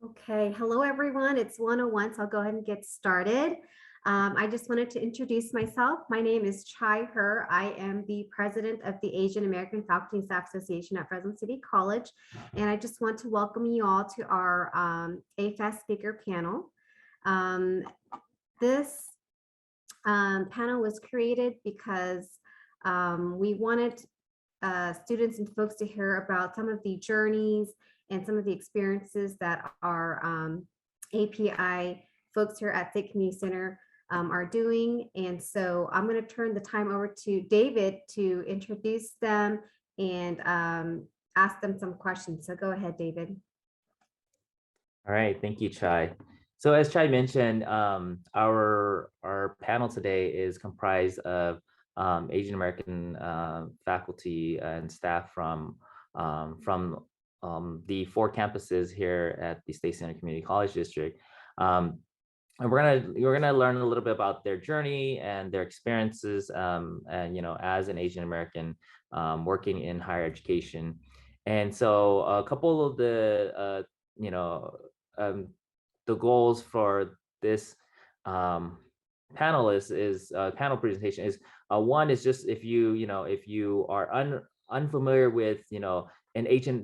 Okay, hello everyone. It's 101, so I'll go ahead and get started. I just wanted to introduce myself. My name is Chai Her. I am the president of the Asian American Faculty and Staff Association at Fresno City College. And I just want to welcome you all to our AFAS speaker panel. Um, this panel was created because we wanted students and folks to hear about some of the journeys and some of the experiences that our API folks here at State Community Center are doing. And so I'm going to turn the time over to David to introduce them and ask them some questions. So go ahead, David. All right, thank you, Chai. So as Chai mentioned, our panel today is comprised of Asian American faculty and staff from the 4 campuses here at the State Center Community College District. And we're gonna learn a little bit about their journey and their experiences, and as an Asian American working in higher education. And so a couple of the the goals for this panel presentation is one is just if you are unfamiliar with the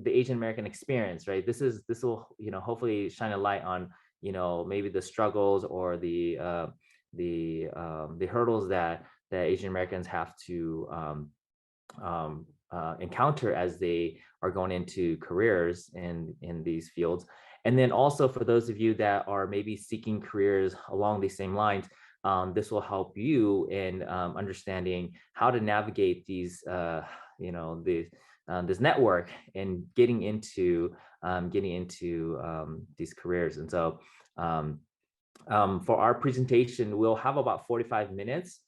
Asian American experience, right? This will hopefully shine a light on maybe the struggles or the hurdles that Asian Americans have to encounter as they are going into careers in these fields. And then also for those of you that are maybe seeking careers along these same lines, this will help you in understanding how to navigate these, this network and getting into these careers. And so for our presentation, we'll have about 45 minutes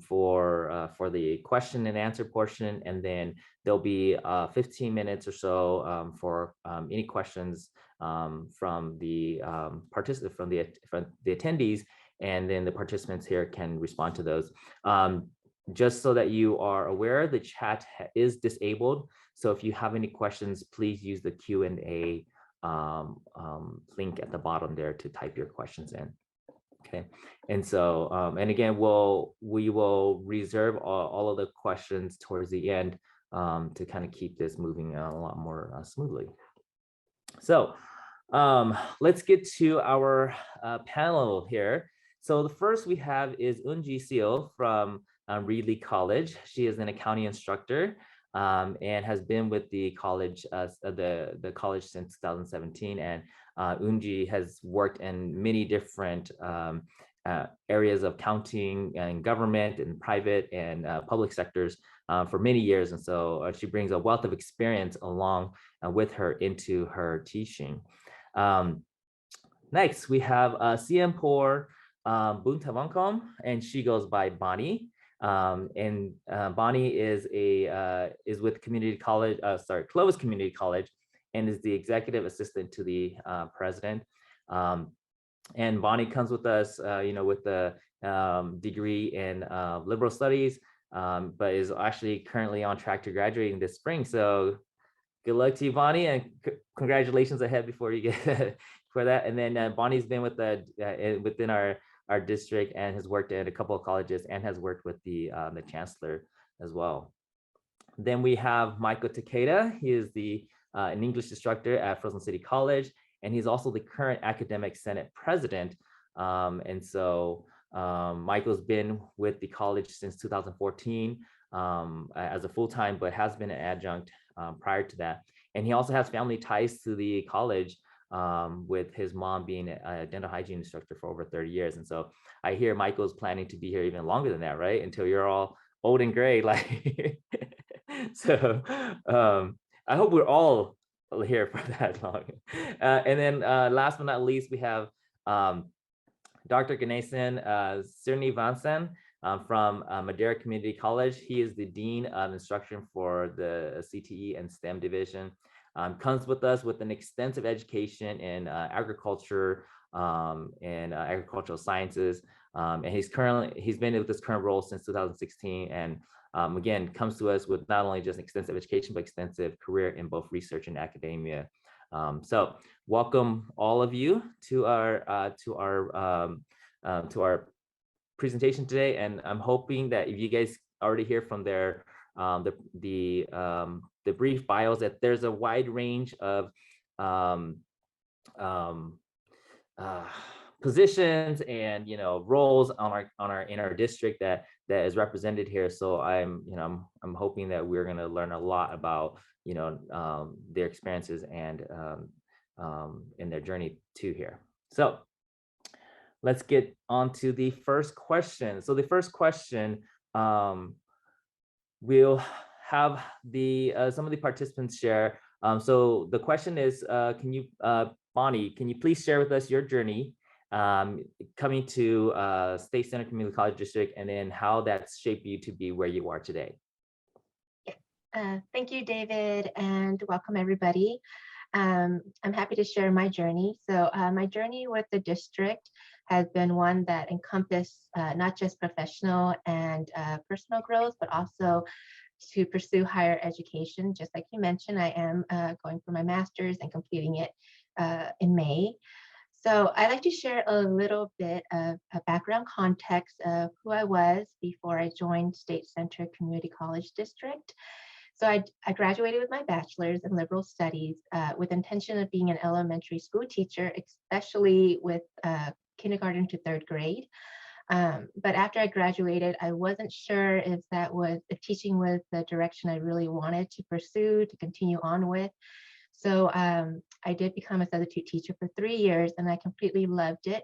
for the question and answer portion, and then there'll be 15 minutes or so for any questions from the attendees, and then the participants here can respond to those. Just so that you are aware, the chat is disabled. So if you have any questions, please use the Q&A link at the bottom there to type your questions in. Okay, and so and again, we will reserve all of the questions towards the end to kind of keep this moving a lot more smoothly. So let's get to our panel here. So the first we have is Unji Seo from Reedley College. She is an accounting instructor and has been with the college since 2017. And Unji has worked in many different areas of accounting and government and private and public sectors for many years. And so she brings a wealth of experience along with her into her teaching. Next, we have Siampor Buntavangkom, and she goes by Bonnie. And Bonnie is with Clovis Community College, and is the executive assistant to the president. And Bonnie comes with us, with the degree in liberal studies, but is actually currently on track to graduating this spring. So good luck to you, Bonnie, and congratulations ahead before you get for that. And then Bonnie's been with within our district and has worked at a couple of colleges and has worked with the chancellor as well. Then we have Michael Takeda. He is an English instructor at Fresno City College, and he's also the current academic senate president. And so Michael's been with the college since 2014 as a full-time, but has been an adjunct prior to that. And he also has family ties to the college, with his mom being a dental hygiene instructor for over 30 years. And so I hear Michael's planning to be here even longer than that, right? Until you're all old and gray, like. So I hope we're all here for that long. And then last but not least, we have Dr. Ganesan Srinivasan from Madera Community College. He is the Dean of Instruction for the CTE and STEM division. Comes with us with an extensive education in agriculture and agricultural sciences. And he's been with this current role since 2016. And again, comes to us with not only just extensive education, but extensive career in both research and academia. So welcome all of you to our presentation today, and I'm hoping that if you guys already hear from their the brief bios, that there's a wide range of um, um, uh, positions and roles on our in our district that is represented here. So I'm hoping that we're going to learn a lot about their experiences and in their journey to here. So let's get on to the first question. So the first question, we'll have some of the participants share. So the question is, Bonnie, can you please share with us your journey coming to State Center Community College District, and then how that's shaped you to be where you are today? Thank you, David, and welcome everybody. I'm happy to share my journey. So my journey with the district has been one that encompassed not just professional and personal growth, but also to pursue higher education. Just like you mentioned, I am going for my master's and completing it in May. So I'd like to share a little bit of a background context of who I was before I joined State Center Community College District. So I graduated with my bachelor's in liberal studies with intention of being an elementary school teacher, especially with kindergarten to third grade. But after I graduated, I wasn't sure if teaching was the direction I really wanted to pursue, to continue on with. So I did become a substitute teacher for 3 years, and I completely loved it.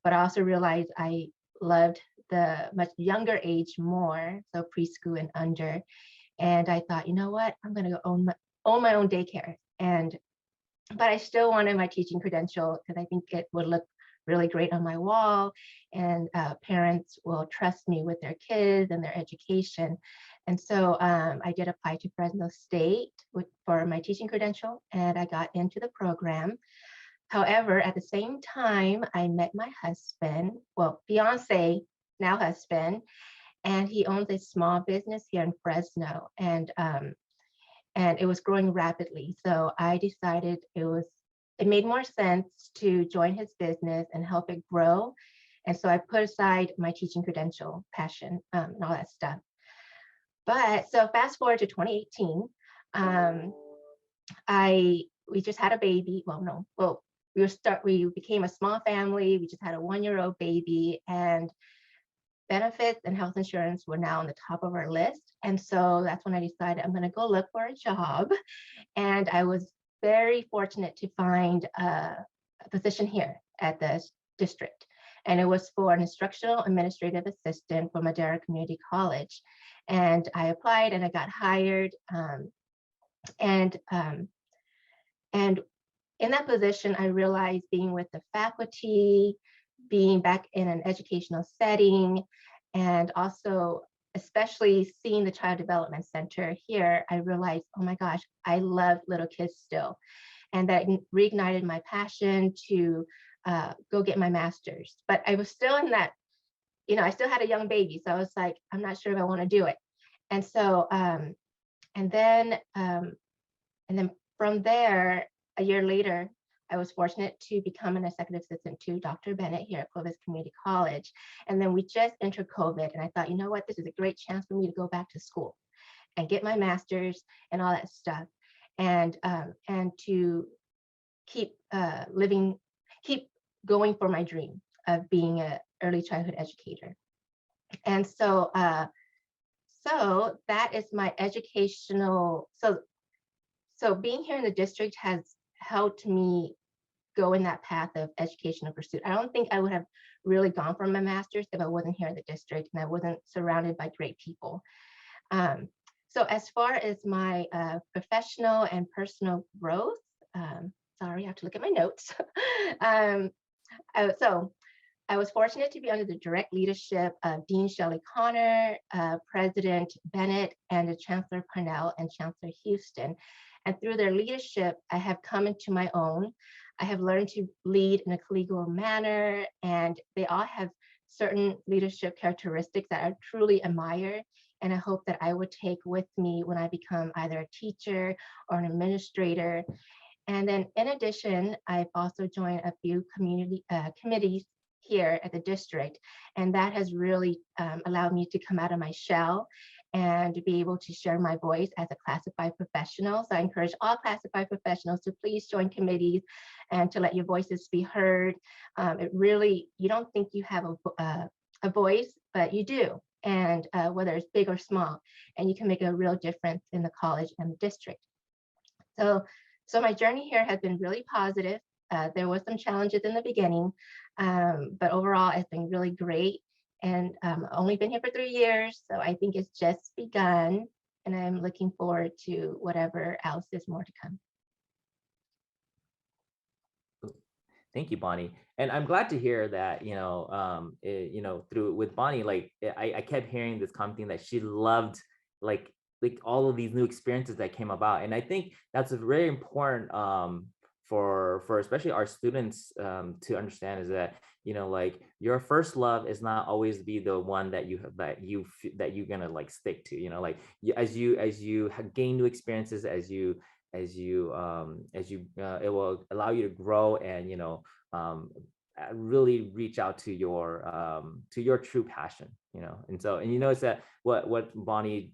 But I also realized I loved the much younger age more, so preschool and under. And I thought, you know what, I'm going to go own my own daycare. But I still wanted my teaching credential because I think it would look really great on my wall, and parents will trust me with their kids and their education. And so I did apply to Fresno State for my teaching credential, and I got into the program. However, at the same time, I met my husband, well, fiance, now husband, and he owns a small business here in Fresno, and it was growing rapidly. So I decided it made more sense to join his business and help it grow. And so I put aside my teaching credential, passion, and all that stuff. But so fast forward to 2018, we just had a baby. We became a small family. We just had a 1-year-old baby, and benefits and health insurance were now on the top of our list. And so that's when I decided I'm going to go look for a job. And I was very fortunate to find a position here at the district. And it was for an instructional administrative assistant for Madera Community College. And I applied and I got hired. And in that position, I realized being with the faculty, being back in an educational setting, and also especially seeing the Child Development Center here, I realized, oh my gosh, I love little kids still. And that reignited my passion to go get my master's. But I was still in that, I still had a young baby. So I was like, I'm not sure if I want to do it. And so, and then from there, a year later, I was fortunate to become an executive assistant to Dr. Bennett here at Clovis Community College. And then we just entered COVID, and I thought, you know what, this is a great chance for me to go back to school and get my master's and all that stuff, and to keep going for my dream of being an early childhood educator. And so, so that is my educational. So being here in the district has helped me go in that path of educational pursuit. I don't think I would have really gone for my master's if I wasn't here in the district and I wasn't surrounded by great people. So as far as my professional and personal growth, sorry, I have to look at my notes. So I was fortunate to be under the direct leadership of Dean Shelley Connor, President Bennett, and the Chancellor Parnell and Chancellor Houston. And through their leadership, I have come into my own. I have learned to lead in a collegial manner, and they all have certain leadership characteristics that I truly admire. And I hope that I would take with me when I become either a teacher or an administrator. And then in addition, I've also joined a few community committees here at the district, and that has really allowed me to come out of my shell and be able to share my voice as a classified professional. So I encourage all classified professionals to please join committees and to let your voices be heard. It really, you don't think you have a voice, but you do. And whether it's big or small, and you can make a real difference in the college and the district. So my journey here has been really positive. There were some challenges in the beginning, but overall it's been really great. And only been here for 3 years, so I think it's just begun, and I'm looking forward to whatever else is more to come. Thank you, Bonnie. And I'm glad to hear that, through with Bonnie, like I kept hearing this common thing that she loved like all of these new experiences that came about. And I think that's a very important for especially our students to understand, is that, like your first love is not always be the one that you're gonna like stick to, like as you gain new experiences, it will allow you to grow and really reach out to your true passion, and it's that what Bonnie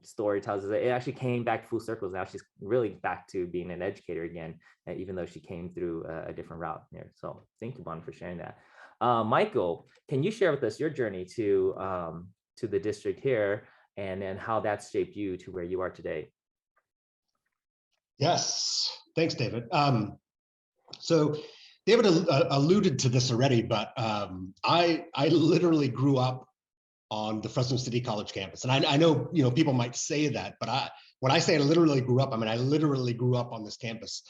story tells us that it actually came back full circles. Now she's really back to being an educator again, even though she came through a different route here. So thank you, Bonnie, for sharing that. Michael, can you share with us your journey to the district here, and then how that's shaped you to where you are today? Yes, thanks, David. So David alluded to this already, but I literally grew up on the Fresno City College campus. And I know, people might say that, but when I say I literally grew up, I mean, I literally grew up on this campus.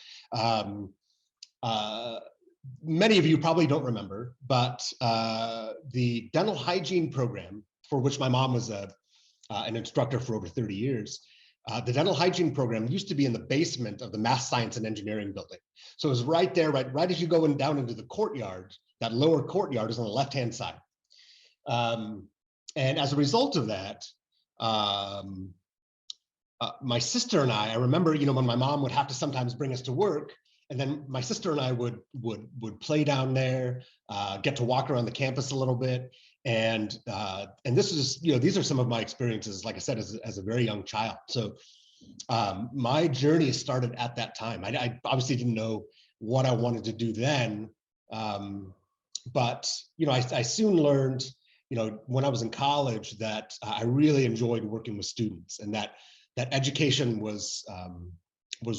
Many of you probably don't remember, but the dental hygiene program, for which my mom was an instructor for over 30 years, the dental hygiene program used to be in the basement of the Math Science and Engineering building. So it was right there, right as you go down into the courtyard. That lower courtyard is on the left-hand side. And as a result of that, my sister and I remember, when my mom would have to sometimes bring us to work, and then my sister and I would play down there, get to walk around the campus a little bit. And this is, these are some of my experiences, like I said, as a very young child. So my journey started at that time. I obviously didn't know what I wanted to do then, but I soon learned, when I was in college, that I really enjoyed working with students, and that education was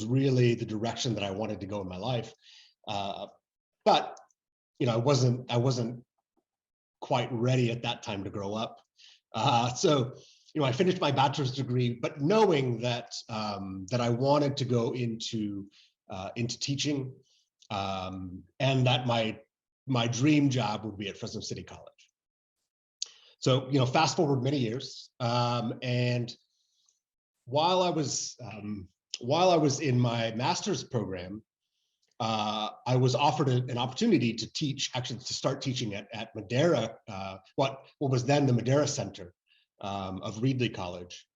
really the direction that I wanted to go in my life. But I wasn't quite ready at that time to grow up. So I finished my bachelor's degree, but knowing that that I wanted to go into teaching, and that my dream job would be at Fresno City College. So, fast forward many years, and while I was in my master's program, I was offered an opportunity to teach, actually to start teaching at Madera, what was then the Madera Center of Reedley College.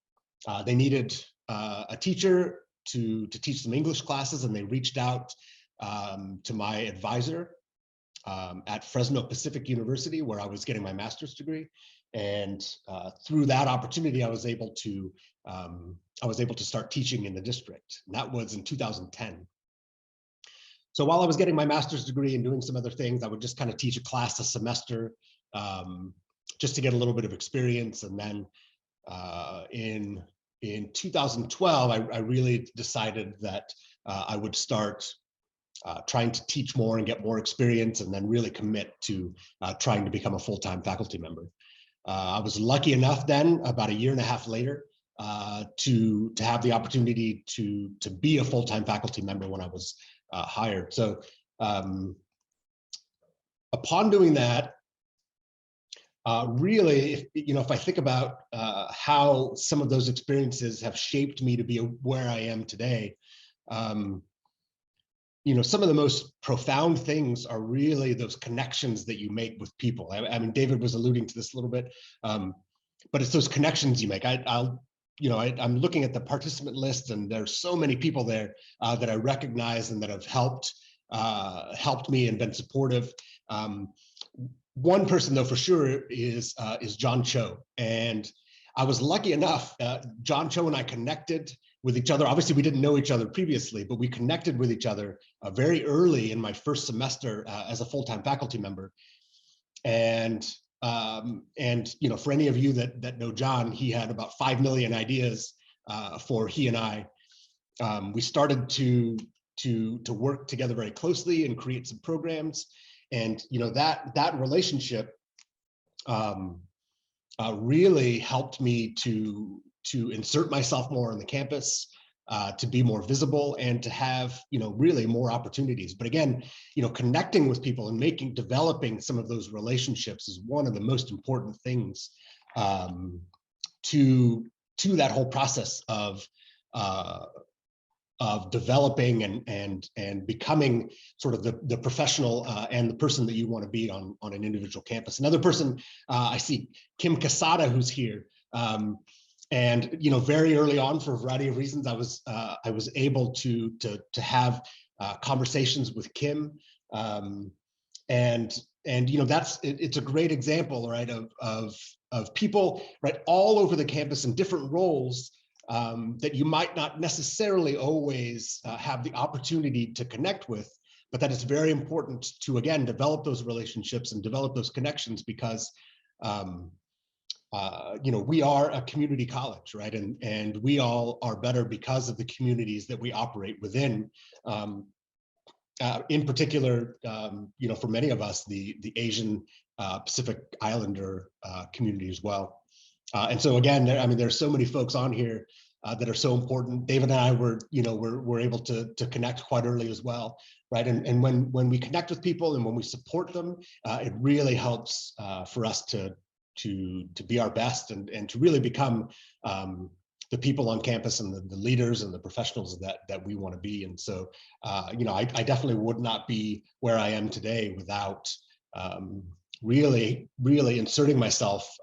They needed a teacher to teach some English classes, and they reached out to my advisor at Fresno Pacific University, where I was getting my master's degree. And through that opportunity, I was able to start teaching in the district. And that was in 2010. So while I was getting my master's degree and doing some other things, I would just kind of teach a class a semester, just to get a little bit of experience. And then in 2012, I really decided that I would start trying to teach more and get more experience, and then really commit to trying to become a full-time faculty member. I was lucky enough then, about a year and a half later, to have the opportunity to be a full-time faculty member when I was hired. So upon doing that, really, if I think about how some of those experiences have shaped me to be where I am today, some of the most profound things are really those connections that you make with people. I mean, David was alluding to this a little bit, but it's those connections you make. I'll I'm looking at the participant list, and there's so many people there that I recognize and that have helped me and been supportive. One person, though, for sure is John Cho, and I was lucky enough. John Cho and I connected with each other. Obviously, we didn't know each other previously, but we connected with each other very early in my first semester as a full-time faculty member. And for any of you that know John, he had about 5 million ideas for he and I. We started to work together very closely and create some programs. And that relationship really helped me to insert myself more on the campus, to be more visible, and to have really more opportunities. But again, connecting with people and developing some of those relationships is one of the most important things to that whole process of developing and becoming sort of the professional and the person that you want to be on an individual campus. Another person, I see Kim Casada, who's here. And very early on, for a variety of reasons, I was able to have conversations with Kim, and it's a great example, right, of people, right, all over the campus in different roles that you might not necessarily always have the opportunity to connect with, but that it's very important to, again, develop those relationships and develop those connections, because we are a community college, right? And we all are better because of the communities that we operate within. In particular, for many of us, the Asian Pacific Islander community as well. And so again, there's so many folks on here that are so important. David and I were able to connect quite early as well, right? And when we connect with people and when we support them, it really helps for us to be our best and to really become the people on campus and the leaders and the professionals that we want to be. And so, I definitely would not be where I am today without really inserting myself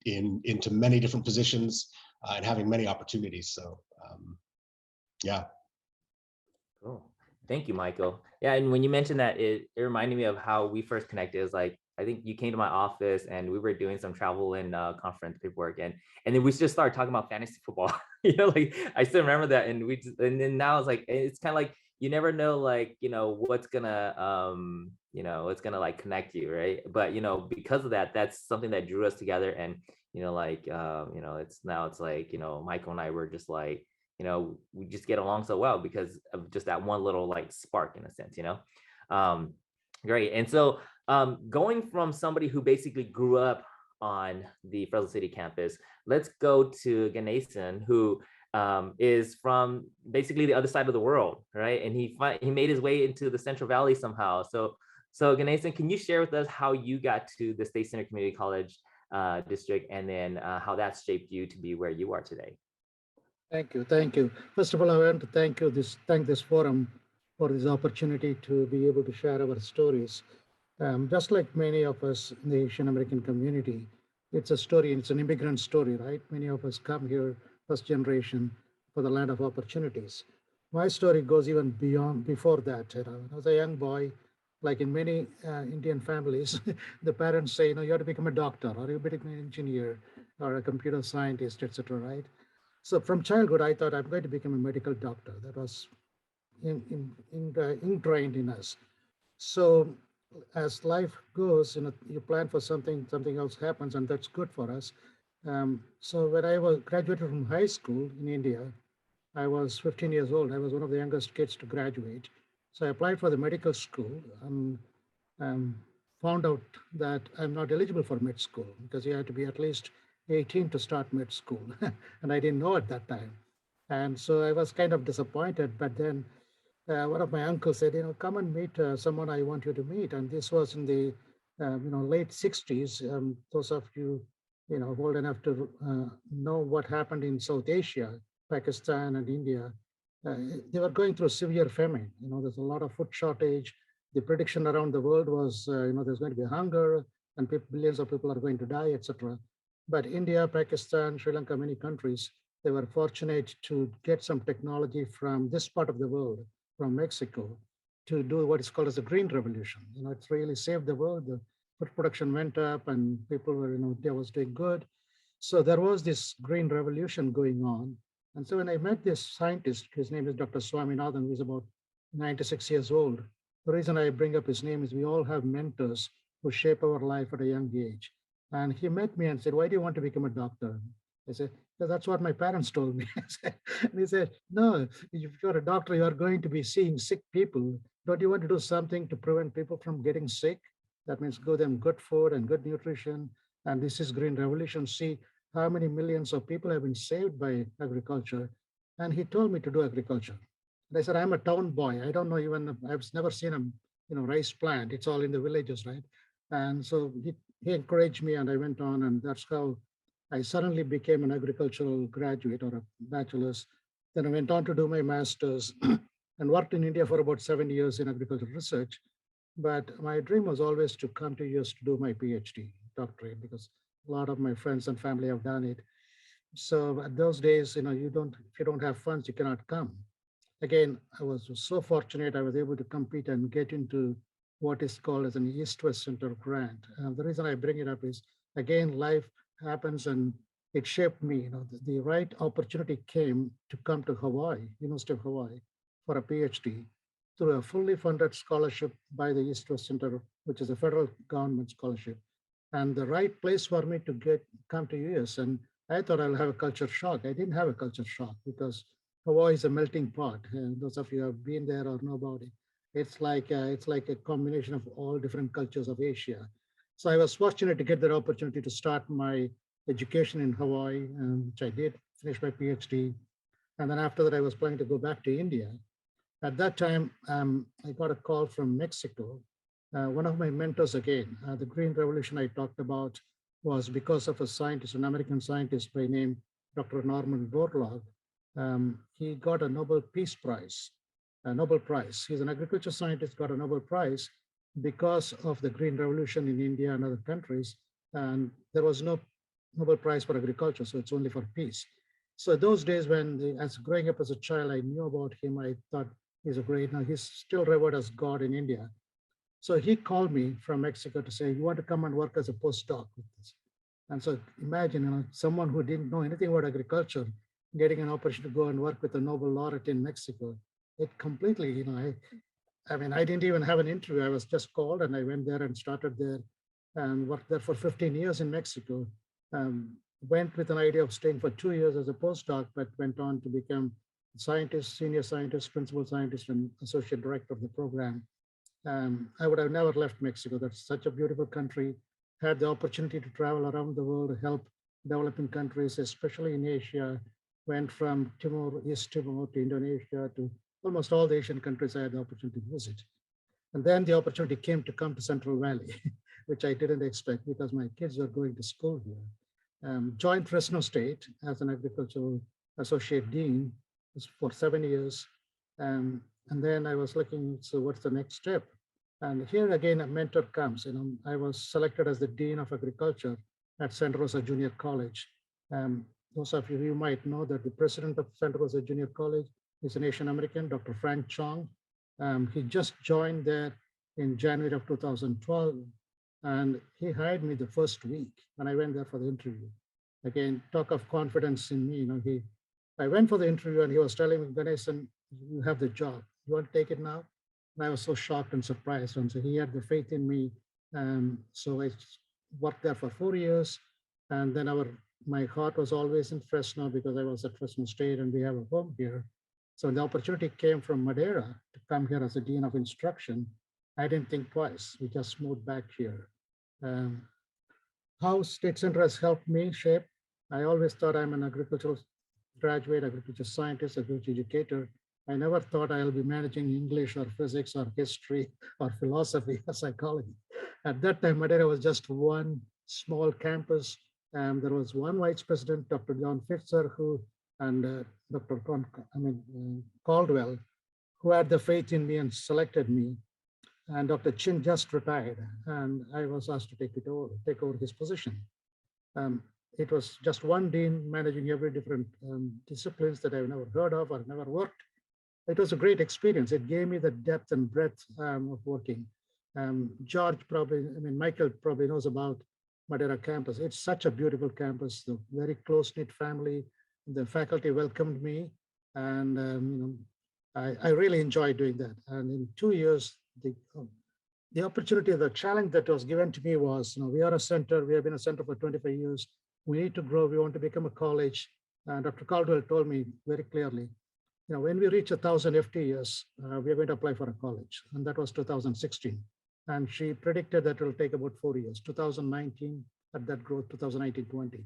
into many different positions and having many opportunities. So, yeah. Cool. Thank you, Michael. Yeah, and when you mentioned that, it reminded me of how we first connected. It was like, I think you came to my office and we were doing some travel and conference paperwork, and then we just started talking about fantasy football. Like I still remember that, and then now it's like, it's kind of like you never know, like what's gonna it's gonna like connect you, right? But because of that, that's something that drew us together, and it's like Michael and I were just like we just get along so well because of just that one little like spark in a sense, great. And so going from somebody who basically grew up on the Fresno City campus, let's go to Ganesan, who is from basically the other side of the world, right? And he made his way into the Central Valley somehow. So Ganesan, can you share with us how you got to the State Center Community College district, and then how that's shaped you to be where you are today? Thank you. First of all, I want to thank this forum for this opportunity to be able to share our stories. Just like many of us in the Asian American community, it's a story, it's an immigrant story, right? Many of us come here, first generation, for the land of opportunities. My story goes even before that. When I was a young boy, like in many Indian families, the parents say, you have to become a doctor, or you become an engineer, or a computer scientist, etc., right? So from childhood, I thought I'm going to become a medical doctor. That was ingrained in us. So as life goes, you plan for something else happens, and that's good for us. So when I graduated from high school in India, I was 15 years old. I was one of the youngest kids to graduate. So I applied for the medical school and found out that I'm not eligible for med school because you have to be at least 18 to start med school. And I didn't know at that time. And so I was kind of disappointed. But then one of my uncles said, come and meet someone I want you to meet. And this was in the late 60s. Those of you old enough to know what happened in South Asia, Pakistan and India, they were going through severe famine. There's a lot of food shortage. The prediction around the world was, there's going to be hunger and billions of people are going to die, etc. But India, Pakistan, Sri Lanka, many countries, they were fortunate to get some technology from this part of the world, from Mexico, to do what is called as a green revolution. It's really saved the world. The food production went up and people were, they was doing good. So there was this green revolution going on. And so when I met this scientist, his name is Dr. Swaminathan, who's about 96 years old. The reason I bring up his name is we all have mentors who shape our life at a young age. And he met me and said, why do you want to become a doctor? I said, that's what my parents told me. And he said, no, if you're a doctor, you are going to be seeing sick people. Don't you want to do something to prevent people from getting sick? That means give them good food and good nutrition. And this is green revolution. See how many millions of people have been saved by agriculture. And he told me to do agriculture. And I said, I'm a town boy. I don't know even, I've never seen a rice plant. It's all in the villages, right? And so he encouraged me and I went on, and that's how I suddenly became an agricultural graduate or a bachelor's. Then I went on to do my master's and worked in India for about 7 years in agricultural research. But my dream was always to come to US to do my PhD doctorate, because a lot of my friends and family have done it. So at those days, if you don't have funds, you cannot come. Again, I was so fortunate I was able to compete and get into what is called as an East-West Center grant. The reason I bring it up is, again, life happens and it shaped me. The right opportunity came to come to Hawaii, University of Hawaii, for a PhD through a fully funded scholarship by the East-West Center, which is a federal government scholarship. And the right place for me to come to US. And I thought I'll have a culture shock. I didn't have a culture shock because Hawaii is a melting pot. And those of you who have been there or know about it, it's like a combination of all different cultures of Asia. So I was fortunate to get that opportunity to start my education in Hawaii, which I did, finish my PhD. And then after that, I was planning to go back to India. At that time, I got a call from Mexico. One of my mentors, again, the Green Revolution I talked about was because of a scientist, an American scientist by name Dr. Norman Borlaug. He got a Nobel Peace Prize, a Nobel Prize. He's an agriculture scientist, got a Nobel Prize because of the Green Revolution in India and other countries. And there was no Nobel Prize for agriculture, so it's only for peace. So those days as growing up as a child, I knew about him. I thought he's he's still revered as God in India. So he called me from Mexico to say, you want to come and work as a postdoc with this? And so imagine, someone who didn't know anything about agriculture, getting an opportunity to go and work with a Nobel laureate in Mexico. It completely, I didn't even have an interview. I was just called and I went there and started there and worked there for 15 years in Mexico. Went with an idea of staying for 2 years as a postdoc, but went on to become scientist, senior scientist, principal scientist, and associate director of the program. I would have never left Mexico. That's such a beautiful country. Had the opportunity to travel around the world to help developing countries, especially in Asia. Went from East Timor to Indonesia to almost all the Asian countries I had the opportunity to visit. And then the opportunity came to come to Central Valley, which I didn't expect because my kids were going to school here. Joined Fresno State as an agricultural associate dean for 7 years. And then I was looking, so what's the next step? And here again, a mentor comes. I was selected as the Dean of Agriculture at Santa Rosa Junior College. Those of you might know that the president of Santa Rosa Junior College is an Asian American, Dr. Frank Chong. He just joined there in January of 2012, and he hired me the first week when I went there for the interview. Again, talk of confidence in me. I went for the interview and he was telling me, Ganesan, you have the job. You want to take it now? And I was so shocked and surprised. And so he had the faith in me. So I worked there for 4 years. And then my heart was always in Fresno because I was at Fresno State and we have a home here. So the opportunity came from Madeira to come here as a Dean of Instruction. I didn't think twice. We just moved back here. How State Center has helped me shape. I always thought I'm an agricultural graduate, agriculture scientist, agriculture educator. I never thought I'll be managing English or physics or history or philosophy or psychology. At that time, Madeira was just one small campus. There was one vice president, Dr. John Fitzer, and Dr. Caldwell, who had the faith in me and selected me. And Dr. Chin just retired, and I was asked to take over his position. it was just one dean managing every different disciplines that I've never heard of or never worked. It was a great experience. It gave me the depth and breadth of working. Michael probably knows about Madera campus. It's such a beautiful campus, the very close-knit family. The faculty welcomed me, and I really enjoyed doing that. And in 2 years, the opportunity, the challenge that was given to me was, we are a center, we have been a center for 25 years. We need to grow, we want to become a college. And Dr. Caldwell told me very clearly, when we reach 1,000 FTEs, we are going to apply for a college. And that was 2016. And she predicted that it will take about 4 years, 2019 at that growth, 2019-20.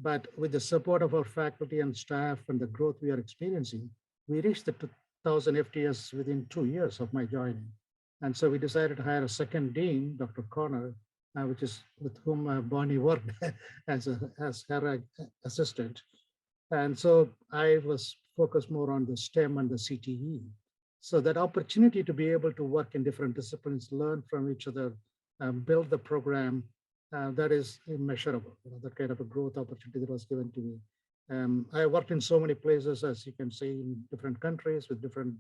But with the support of our faculty and staff and the growth we are experiencing, we reached the 2,000 FTEs within 2 years of my joining. And so we decided to hire a second dean, Dr. Connor, which is with whom Bonnie worked as her assistant. And so I was focused more on the STEM and the CTE. So that opportunity to be able to work in different disciplines, learn from each other, build the program, that is immeasurable. That kind of a growth opportunity that was given to me. I worked in so many places, as you can see, in different countries with different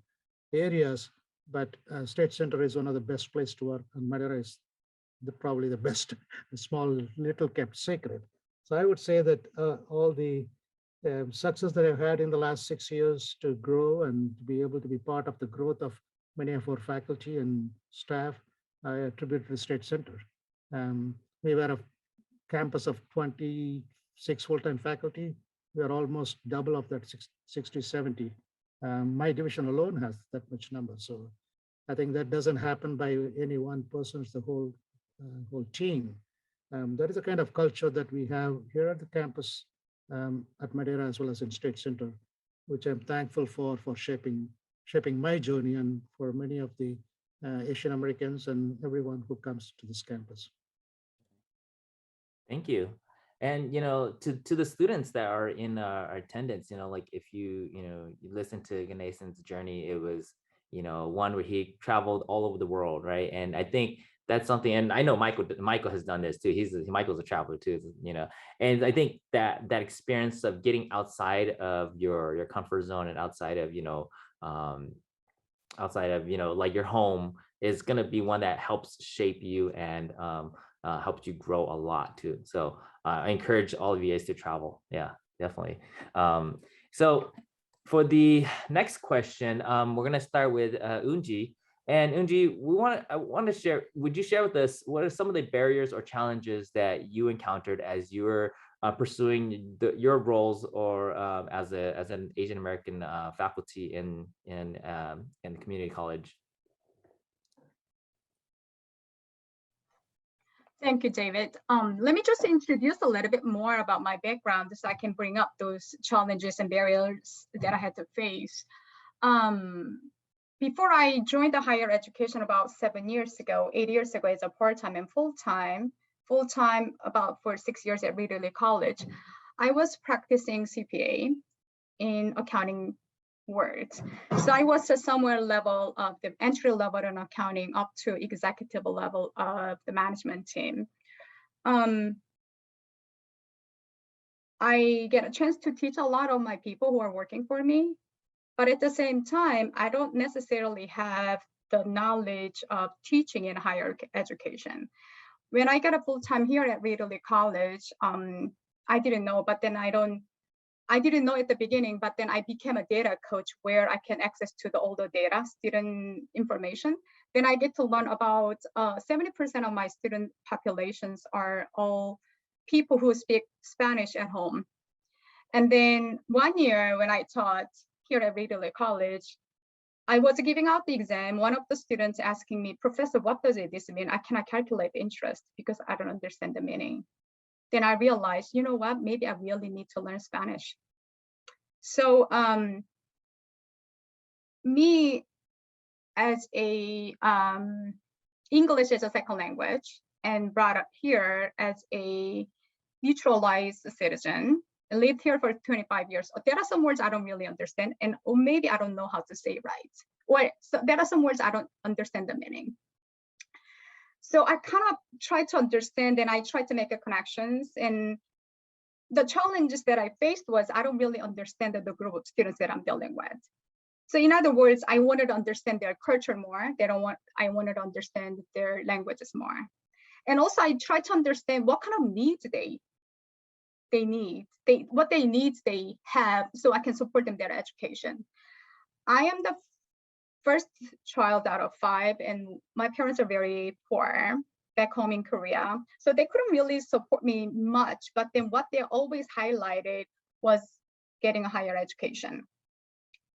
areas, but State Center is one of the best places to work, and Madera is probably the best, the small, little kept secret. So I would say that all the success that I've had in the last 6 years to grow and to be able to be part of the growth of many of our faculty and staff, I attribute to the State Center. We were a campus of 26 full-time faculty. We are almost double of that, 60, 70. My division alone has that much number. So I think that doesn't happen by any one person, it's the whole team. That is the kind of culture that we have here at the campus at Madera as well as in State Center, which I'm thankful for shaping my journey and for many of the Asian Americans and everyone who comes to this campus. Thank you. And to the students that are in our attendance, like if you listen to Ganesan's journey, it was one where he traveled all over the world, right? And I think that's something, and I know Michael has done this too. Michael's a traveler too, and I think that experience of getting outside of your comfort zone and outside of like your home is going to be one that helps shape you and helped you grow a lot too. So I encourage all of you guys to travel. Yeah, definitely. So for the next question, we're gonna start with Unji. And Unji, I want to share, would you share with us what are some of the barriers or challenges that you encountered as you were pursuing your roles or as an Asian American faculty in the community college? Thank you, David. Let me just introduce a little bit more about my background so I can bring up those challenges and barriers that I had to face. Before I joined the higher education about 8 years ago as a part-time and full-time about for 6 years at Reed College, I was practicing CPA in accounting words. So I was at somewhere level of the entry level in accounting up to executive level of the management team. I get a chance to teach a lot of my people who are working for me, but at the same time, I don't necessarily have the knowledge of teaching in higher education. When I got a full-time here at Reed College, I didn't know, but then I didn't know at the beginning, but then I became a data coach where I can access to the older data, student information. Then I get to learn about 70% of my student populations are all people who speak Spanish at home. And then 1 year when I taught here at Reed College, I was giving out the exam. One of the students asking me, "Professor, what does this mean? I cannot calculate the interest because I don't understand the meaning." Then I realized, you know what, maybe I really need to learn Spanish. So me as a English as a second language and brought up here as a neutralized citizen, and lived here for 25 years. There are some words I don't really understand, or maybe I don't know how to say right. Or so there are some words I don't understand the meaning. So I kind of try to understand and I try to make connections. And the challenges that I faced was I don't really understand the group of students that I'm dealing with. So in other words, I wanted to understand their culture more. I wanted to understand their languages more. And also I tried to understand what kind of needs they have, so I can support them in their education. I am the first child out of 5, and my parents are very poor back home in Korea. So they couldn't really support me much, but then what they always highlighted was getting a higher education.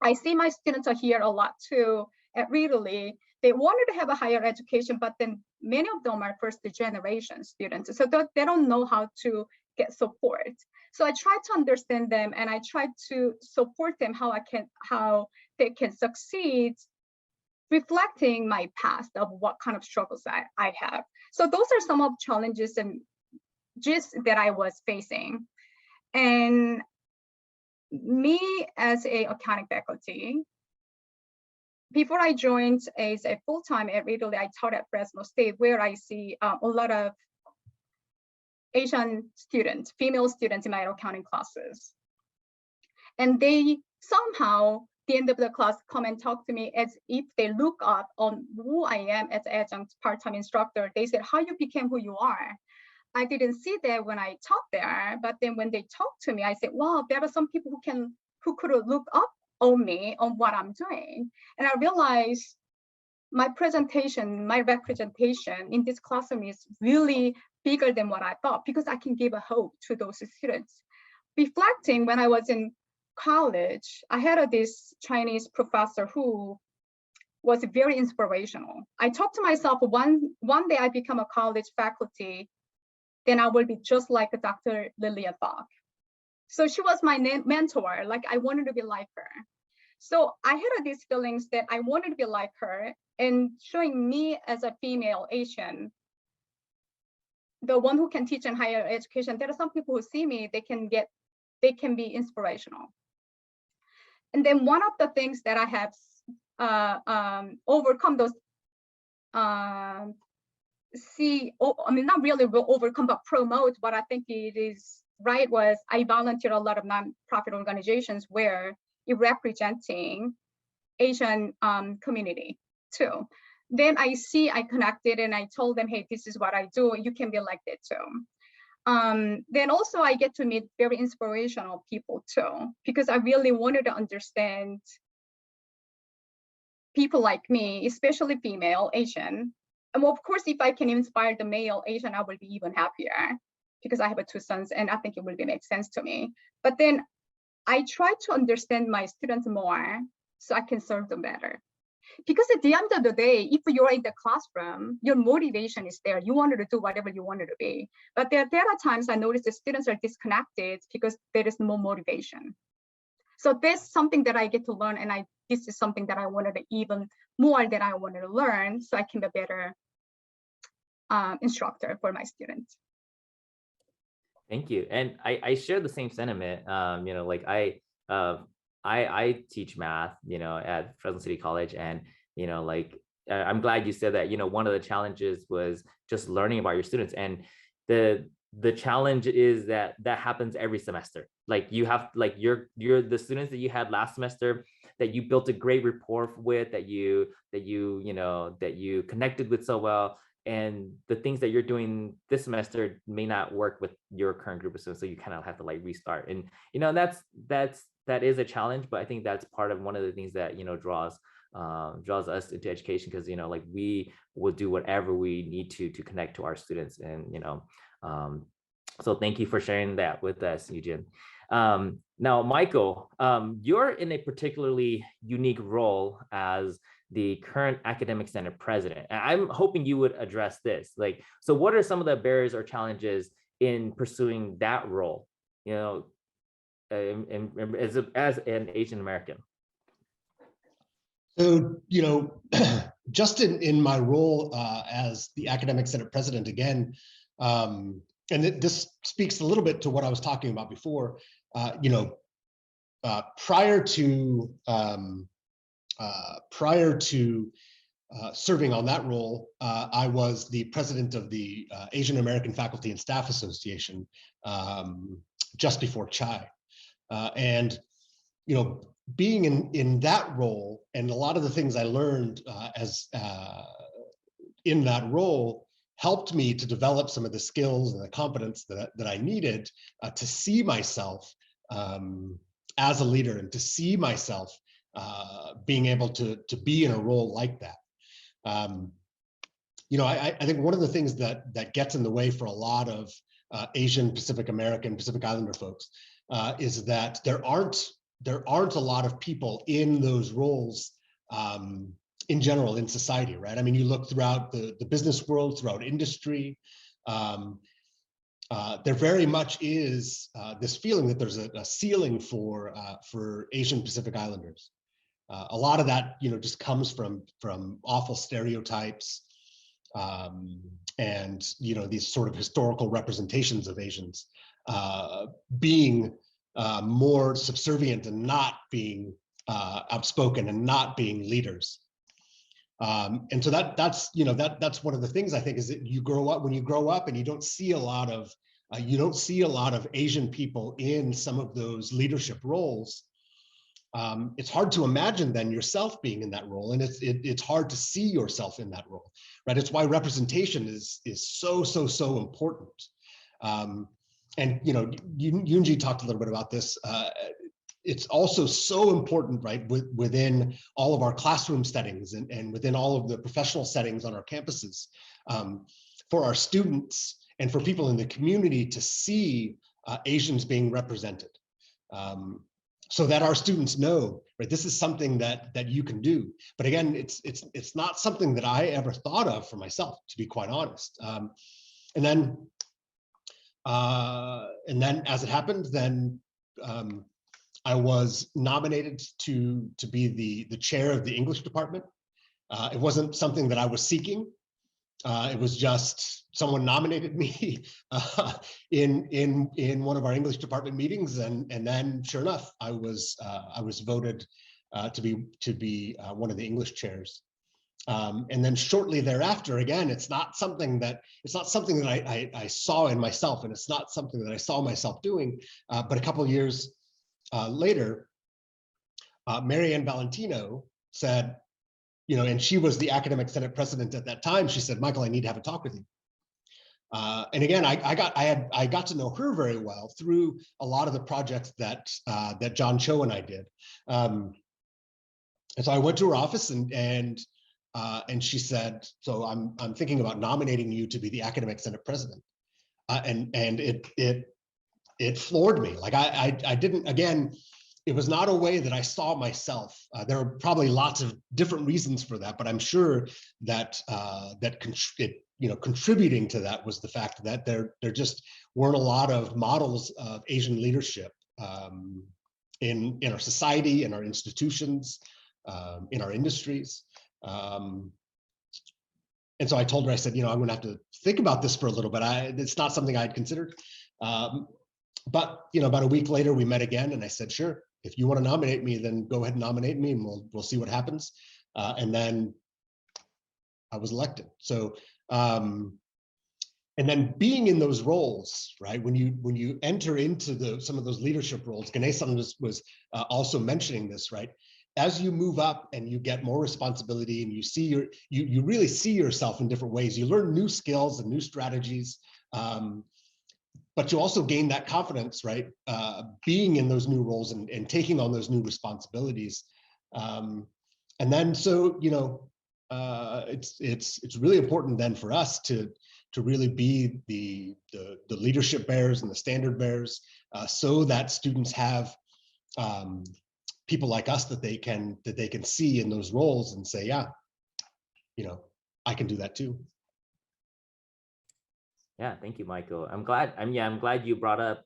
I see my students are here a lot too at Reedley. They wanted to have a higher education, but then many of them are first generation students. So they don't know how to get support. So I try to understand them, and I try to support them how they can succeed, reflecting my past of what kind of struggles I have. So those are some of challenges and just that I was facing. And me as a accounting faculty, before I joined as a full-time at Reedley, I taught at Fresno State, where I see a lot of Asian students, female students in my accounting classes. And they somehow, the end of the class, come and talk to me as if they look up on who I am as adjunct part-time instructor. They said, how you became who you are. I didn't see that when I taught there, but then when they talked to me, I said, wow, there are some people who could look up on me on what I'm doing. And I realized my representation in this classroom is really bigger than what I thought, because I can give a hope to those students. Reflecting, when I was in college, I had this Chinese professor who was very inspirational. I talked to myself, one day I become a college faculty, then I will be just like Dr. Lillian Bach. So she was my mentor, like I wanted to be like her. So I had these feelings that I wanted to be like her, and showing me as a female Asian, the one who can teach in higher education, there are some people who see me, they can be inspirational. And then one of the things that I have overcome those, not really overcome, but promote what I think it is right, was I volunteer a lot of nonprofit organizations where you're representing Asian community too. Then I connected and I told them, hey, this is what I do. You can be like that too. Then also I get to meet very inspirational people too, because I really wanted to understand people like me, especially female Asian. And of course, if I can inspire the male Asian, I will be even happier, because I have 2 sons and I think it will make sense to me. But then I try to understand my students more so I can serve them better. Because at the end of the day, if you're in the classroom, your motivation is there. You wanted to do whatever you wanted to be. But there are times I notice the students are disconnected because there is no motivation. So that's something that I get to learn, and this is something that I wanted to even more that I wanted to learn, so I can be a better instructor for my students. Thank you. And I share the same sentiment. Like I teach math, at Fresno City College, and I'm glad you said that. One of the challenges was just learning about your students, and the challenge is that happens every semester. Like you have, like you're the students that you had last semester that you built a great rapport with, that you connected with so well. And the things that you're doing this semester may not work with your current group of students, so you kind of have to restart. And that is a challenge, but I think that's part of one of the things that draws us into education, because we will do whatever we need to connect to our students. And so thank you for sharing that with us, Eugene. Now, Michael, you're in a particularly unique role as the current academic senate president. And I'm hoping you would address this. So what are some of the barriers or challenges in pursuing that role, as an Asian American? So, just in my role as the academic senate president again, and this speaks a little bit to what I was talking about before, prior to serving on that role, I was the president of the Asian American Faculty and Staff Association, just before Chai. And, you know, being in that role, and a lot of the things I learned in that role helped me to develop some of the skills and the competence that I needed to see myself as a leader, and to see myself being able to be in a role like that. You know, I think one of the things that gets in the way for a lot of Asian, Pacific American, Pacific Islander folks is that there aren't a lot of people in those roles in general in society, right? I mean, you look throughout the business world, throughout industry, there very much is this feeling that there's a ceiling for Asian Pacific Islanders. A lot of that, you know, just comes from awful stereotypes and, you know, these sort of historical representations of Asians being more subservient and not being outspoken and not being leaders. And so that's, you know, that's one of the things I think is that when you grow up and you don't see a lot of Asian people in some of those leadership roles. It's hard to imagine then yourself being in that role, and it's hard to see yourself in that role, right? It's why representation is so important. And you know, Yoonji talked a little bit about this. It's also so important, right, within all of our classroom settings and within all of the professional settings on our campuses, for our students and for people in the community to see Asians being represented. So that our students know, right, this is something that you can do. But again, it's not something that I ever thought of for myself, to be quite honest. And then as it happened, then I was nominated to be the chair of the English department. It wasn't something that I was seeking. It was just someone nominated me in one of our English department meetings, and then sure enough, I was voted to be one of the English chairs. And then shortly thereafter, again, it's not something that I saw in myself, and it's not something that I saw myself doing. But a couple of years later, Marianne Valentino said, you know, and she was the academic senate president at that time. She said, "Michael, I need to have a talk with you." And again, I got to know her very well through a lot of the projects that John Cho and I did. And so I went to her office, and she said, "So I'm thinking about nominating you to be the academic senate president." And it floored me. Like I didn't, again, it was not a way that I saw myself. There are probably lots of different reasons for that, but I'm sure that contributing to that was the fact that there just weren't a lot of models of Asian leadership in our society, in our institutions, in our industries. And so I told her, I said, you know, I'm going to have to think about this for a little bit. It's not something I'd considered. But you know, about a week later, we met again, and I said, "Sure, if you want to nominate me, then go ahead and nominate me, and we'll see what happens." And then I was elected. So, and then being in those roles, right? When you enter into some of those leadership roles, Ganesan was also mentioning this, right? As you move up and you get more responsibility, and you really see yourself in different ways. You learn new skills and new strategies. But you also gain that confidence, right? Being in those new roles and taking on those new responsibilities. And then, so, you know, it's really important then for us to really be the leadership bearers and the standard bearers, so that students have people like us that they can see in those roles and say, yeah, you know, I can do that too. Yeah, thank you, Michael. I'm glad you brought up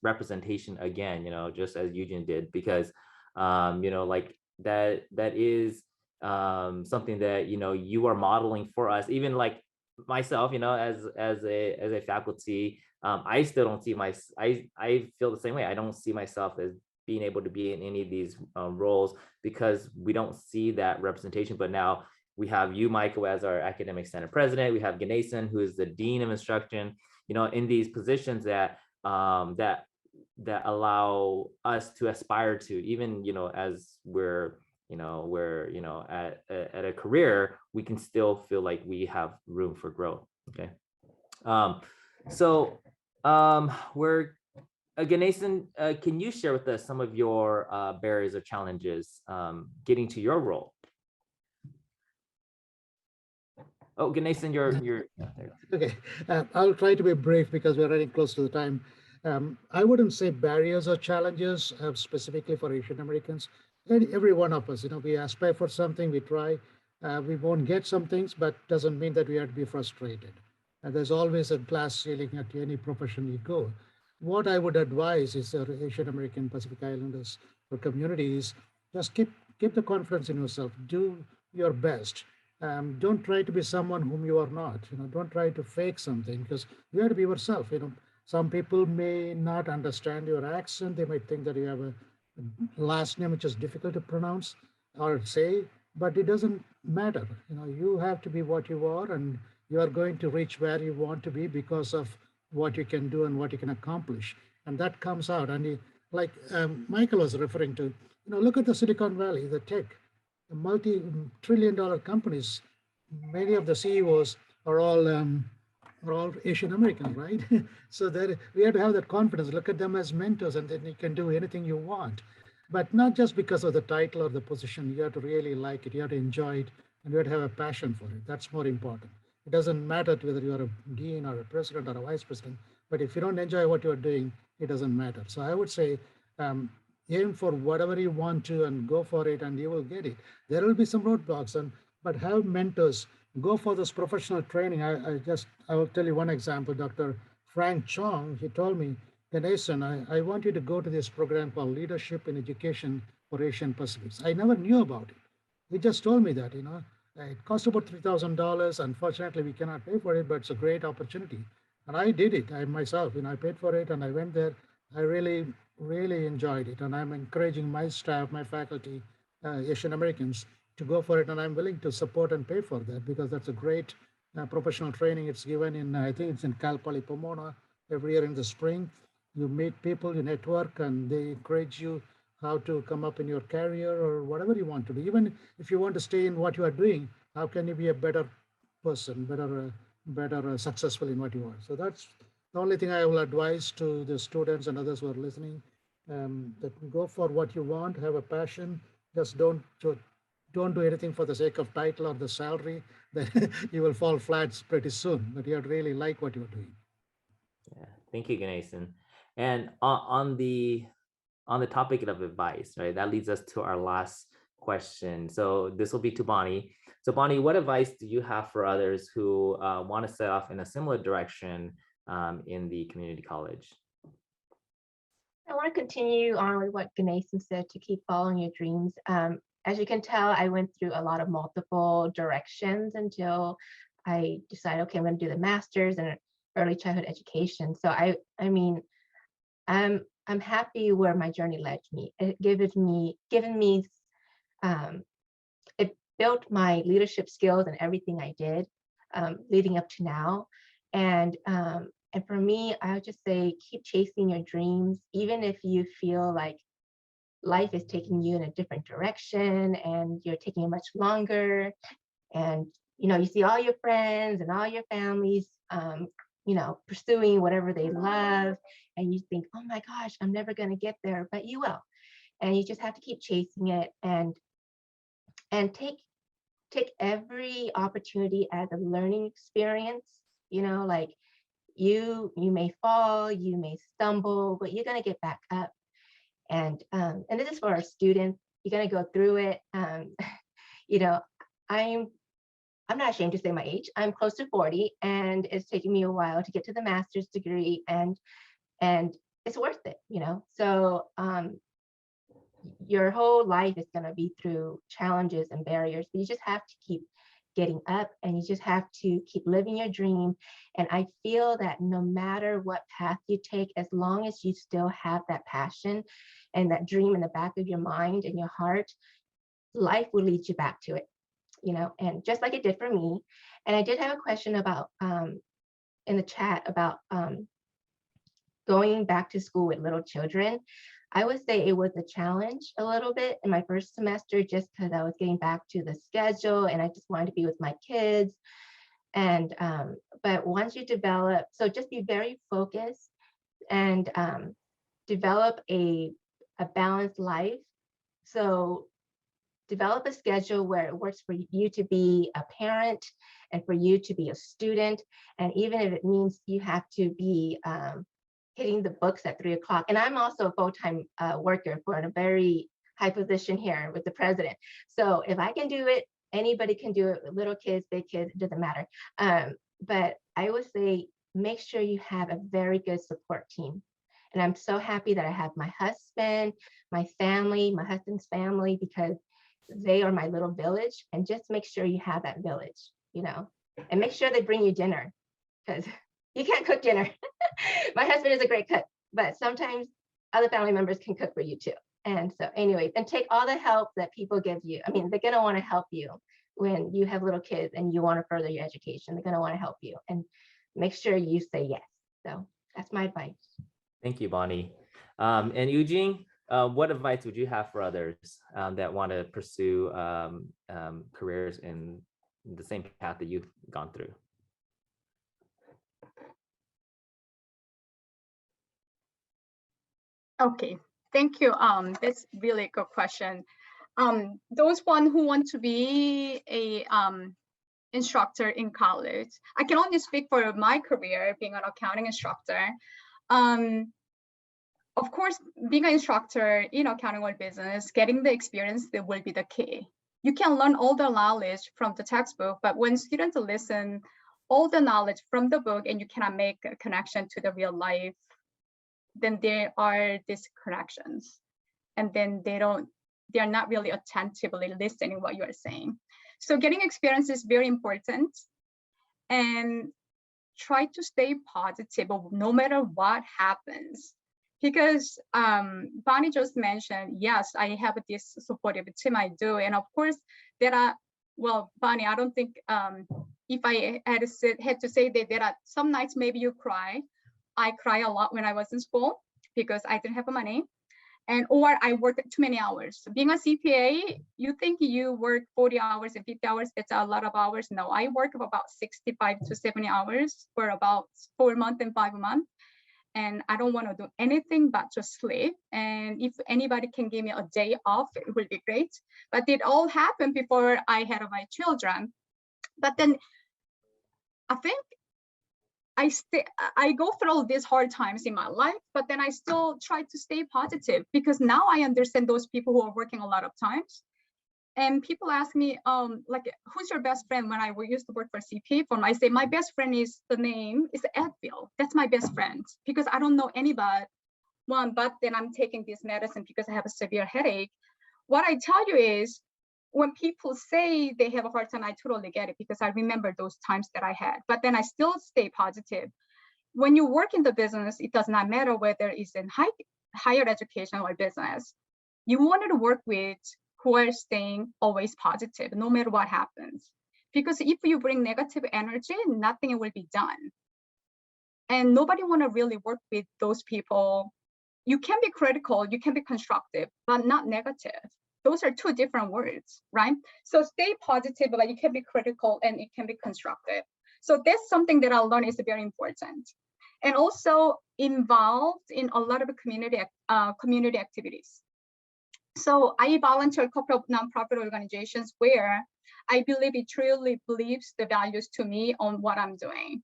representation again, you know, just as Eugene did, because, you know, like that is something that, you know, you are modeling for us. Even like myself, you know, as a faculty, I still don't see I feel the same way. I don't see myself as being able to be in any of these roles because we don't see that representation. But now we have you, Michael, as our academic senate president. We have Ganesan, who is the dean of instruction, you know, in these positions that that allow us to aspire to, even, as we're, at a career, we can still feel like we have room for growth. Okay. So we're Ganesan, can you share with us some of your barriers or challenges getting to your role? Oh, Ganesan, you're yeah, there. Okay, I'll try to be brief because we're running close to the time. I wouldn't say barriers or challenges specifically for Asian Americans. Every one of us, we aspire for something, we try, we won't get some things, but doesn't mean that we have to be frustrated. And there's always a glass ceiling at any profession you go. What I would advise is Asian American Pacific Islanders or communities, just keep the confidence in yourself. Do your best. Don't try to be someone whom you are not. Don't try to fake something, because you have to be yourself. Some people may not understand your accent. They might think that you have a last name which is difficult to pronounce or say, but it doesn't matter. You have to be what you are, and you are going to reach where you want to be because of what you can do and what you can accomplish. And that comes out. And like Michael was referring to, look at the Silicon Valley, the tech, the multi-trillion-dollar companies. Many of the CEOs are all Asian Americans, right? So that we have to have that confidence. Look at them as mentors, and then you can do anything you want. But not just because of the title or the position. You have to really like it. You have to enjoy it, and you have to have a passion for it. That's more important. It doesn't matter whether you're a dean or a president or a vice president, but if you don't enjoy what you're doing, it doesn't matter. So I would say, aim for whatever you want to and go for it, and you will get it. There will be some roadblocks, but have mentors. Go for this professional training. I will tell you one example. Dr. Frank Chong, he told me, Ganesan, I want you to go to this program called Leadership in Education for Asian Pacifics. I never knew about it. He just told me that, it cost about $3,000. Unfortunately, we cannot pay for it, but it's a great opportunity. And I did it. I myself, I paid for it and I went there. I really, really enjoyed it. And I'm encouraging my staff, my faculty, Asian Americans, to go for it. And I'm willing to support and pay for that, because that's a great professional training. It's given in, I think it's in Cal Poly Pomona every year in the spring. You meet people, you network, and they encourage you how to come up in your career or whatever you want to do. Even if you want to stay in what you are doing, how can you be a better person, better successful in what you are? So that's the only thing I will advise to the students and others who are listening, that go for what you want, have a passion. Just don't do anything for the sake of title or the salary. Then you will fall flat pretty soon, but you have to really like what you're doing. Yeah, thank you, Ganesan. And on the topic of advice, right, that leads us to our last question. So this will be to Bonnie. So Bonnie, what advice do you have for others who want to set off in a similar direction in the community college? I want to continue on with what Ganesan said, to keep following your dreams. As you can tell, I went through a lot of multiple directions until I decided, okay, I'm going to do the master's in early childhood education. So I'm happy where my journey led me. It built my leadership skills and everything I did leading up to now. And for me, I would just say, keep chasing your dreams, even if you feel like life is taking you in a different direction and you're taking it much longer. And, you see all your friends and all your families, pursuing whatever they love. And you think, oh my gosh, I'm never going to get there, but you will. And you just have to keep chasing it and take every opportunity as a learning experience. Like you may fall, you may stumble, but you're going to get back up. And this is for our students. You're going to go through it. I'm not ashamed to say my age. I'm close to 40, and it's taken me a while to get to the master's degree, and it's worth it, So your whole life is going to be through challenges and barriers, but you just have to keep getting up, and you just have to keep living your dream. And I feel that no matter what path you take, as long as you still have that passion and that dream in the back of your mind and your heart, life will lead you back to it. And just like it did for me. And I did have a question about in the chat about going back to school with little children, I would say it was a challenge a little bit in my first semester, just because I was getting back to the schedule and I just wanted to be with my kids. And but once you develop, so just be very focused and develop a balanced life. So develop a schedule where it works for you to be a parent and for you to be a student. And even if it means you have to be hitting the books at 3 o'clock. And I'm also a full-time worker for a very high position here with the president. So if I can do it, anybody can do it, little kids, big kids, it doesn't matter. But I would say, make sure you have a very good support team. And I'm so happy that I have my husband, my family, my husband's family, because they are my little village. And just make sure you have that village, you know, and make sure they bring you dinner, because you can't cook dinner. My husband is a great cook, but sometimes other family members can cook for you too. And so anyway, and take all the help that people give you. I mean, they're gonna wanna help you when you have little kids and you wanna further your education. They're gonna wanna help you, and make sure you say yes. So that's my advice. Thank you, Bonnie. And Eugene, what advice would you have for others that want to pursue careers in the same path that you've gone through? Okay, thank you. That's really a good question. Those one who want to be a instructor in college, I can only speak for my career being an accounting instructor. Of course, being an instructor in accounting or business, getting the experience that will be the key. You can learn all the knowledge from the textbook, but when students listen all the knowledge from the book and you cannot make a connection to the real life, then there are disconnections, and then they are not really attentively listening what you are saying. So getting experience is very important, and try to stay positive no matter what happens. Because Bonnie just mentioned, yes, I have this supportive team, I do. And of course, there are, well, Bonnie, I don't think if I had to say that there are some nights maybe you cry. I cry a lot when I was in school because I didn't have money, or I work too many hours. Being a CPA, you think you work 40 hours and 50 hours, that's a lot of hours. No, I work about 65 to 70 hours for about 4 months and 5 months. And I don't want to do anything but just sleep. And if anybody can give me a day off, it would be great. But it all happened before I had my children. But then I think I go through all these hard times in my life, but then I still try to stay positive, because now I understand those people who are working a lot of times. And people ask me, like, who's your best friend? When I used to work for CPA firm, I say, my best friend is, the name is Advil. That's my best friend, because I don't know anybody. But then I'm taking this medicine because I have a severe headache. What I tell you is, when people say they have a hard time, I totally get it, because I remember those times that I had, but then I still stay positive. When you work in the business, it does not matter whether it's in higher education or business. You wanted to work with who are staying always positive, no matter what happens. Because if you bring negative energy, nothing will be done. And nobody want to really work with those people. You can be critical, you can be constructive, but not negative. Those are two different words, right? So stay positive, but you can be critical and it can be constructive. So that's something that I learned is very important. And also involved in a lot of community activities. So I volunteer a couple of nonprofit organizations where I believe it truly believes the values to me on what I'm doing.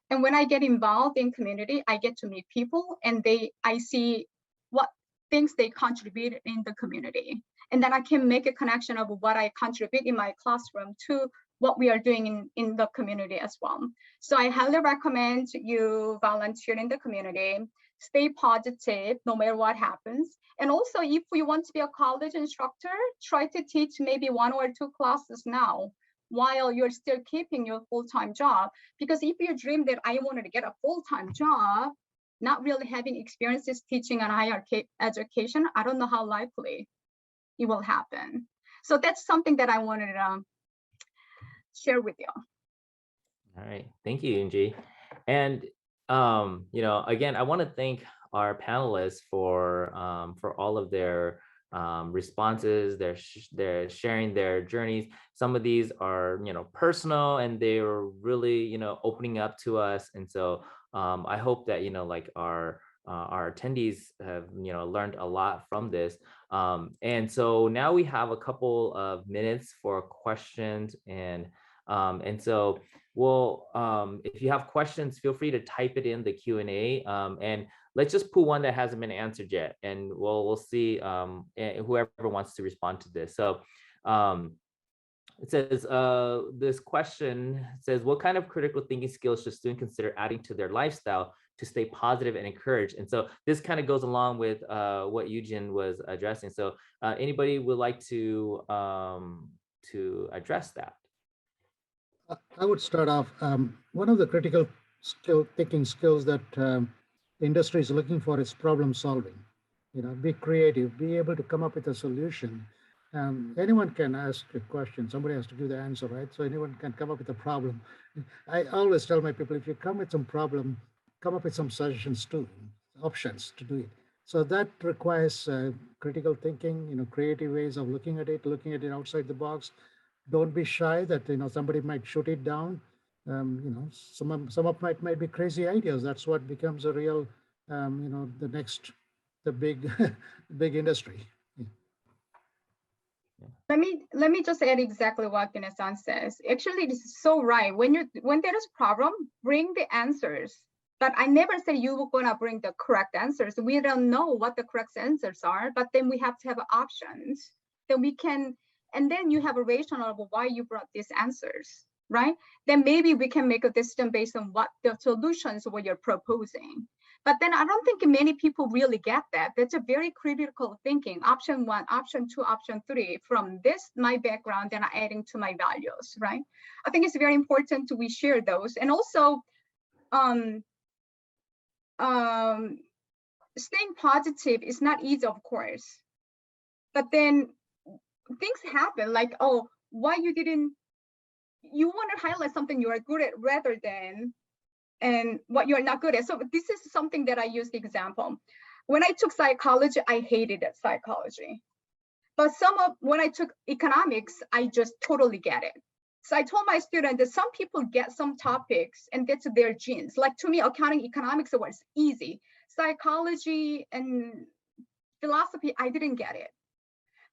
And when I get involved in community, I get to meet people, and I see what things they contribute in the community. And then I can make a connection of what I contribute in my classroom to what we are doing in the community as well. So I highly recommend you volunteer in the community, stay positive no matter what happens. And also, if you want to be a college instructor, try to teach maybe 1 or 2 classes now while you're still keeping your full-time job. Because if you dream that I wanted to get a full-time job, not really having experiences teaching on higher education, I don't know how likely it will happen. So that's something that I wanted to share with you. All right, thank you, Yunji. And Again, I want to thank our panelists for all of their responses. They're sharing their journeys. Some of these are, personal, and they were really, opening up to us. And so I hope that, like our attendees have, learned a lot from this. And so now we have a couple of minutes for questions, and so if you have questions, feel free to type it in the Q&A, and let's just pull one that hasn't been answered yet, and we'll see whoever wants to respond to this. So it says, this question says, what kind of critical thinking skills should students consider adding to their lifestyle to stay positive and encouraged? And so this kind of goes along with what Eugene was addressing. So anybody would like to address that? I would start off. One of the critical thinking skills that the industry is looking for is problem solving. Be creative, be able to come up with a solution. Anyone can ask a question. Somebody has to give the answer, right? So anyone can come up with a problem. I always tell my people, if you come with some problem, come up with some suggestions too, options to do it. So that requires critical thinking, creative ways of looking at it outside the box. Don't be shy that somebody might shoot it down. Some of might be crazy ideas. That's what becomes a real the big big industry. Let me just add exactly what Gine-san says. Actually, this is so right. When there is problem, bring the answers. But I never say you were gonna bring the correct answers. We don't know what the correct answers are, but then we have to have options. Then we can, and then you have a rationale of why you brought these answers, right? Then maybe we can make a decision based on what the solutions what you're proposing. But then I don't think many people really get that. That's a very critical thinking. Option 1, option 2, option 3. From this, my background, then adding to my values, right? I think it's very important we share those. And also, staying positive is not easy, of course. But then things happen like, oh, why you want to highlight something you are good at rather than and what you're not good at. So this is something that I use the example. When I took psychology, I hated psychology. But when I took economics, I just totally get it. So I told my students that some people get some topics and that's their genes. Like to me, accounting economics was easy. Psychology and philosophy, I didn't get it.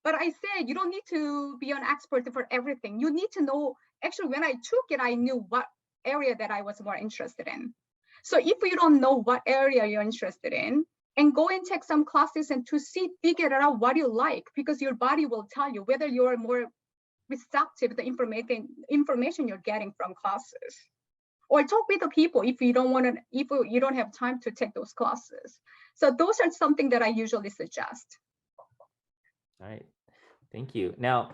But I said, you don't need to be an expert for everything. You need to know, actually, when I took it, I knew what area that I was more interested in. So if you don't know what area you're interested in, and go and take some classes and to figure out what you like, because your body will tell you whether you're more receptive to the information you're getting from classes. Or talk with the people if you don't have time to take those classes. So those are something that I usually suggest. All right, thank you. Now,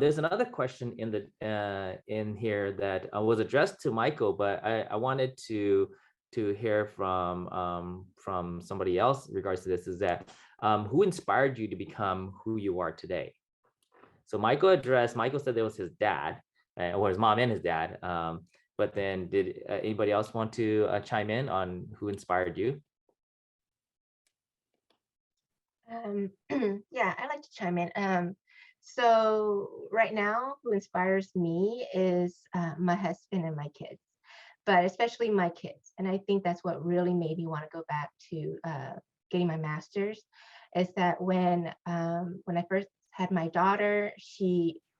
there's another question in here that was addressed to Michael, but I wanted to hear from somebody else in regards to this. Is that who inspired you to become who you are today? So Michael said it was his dad, or his mom and his dad. But then did anybody else want to chime in on who inspired you? Yeah, I'd like to chime in. So right now, who inspires me is my husband and my kids, but especially my kids. And I think that's what really made me want to go back to getting my master's, is that when I first had my daughter,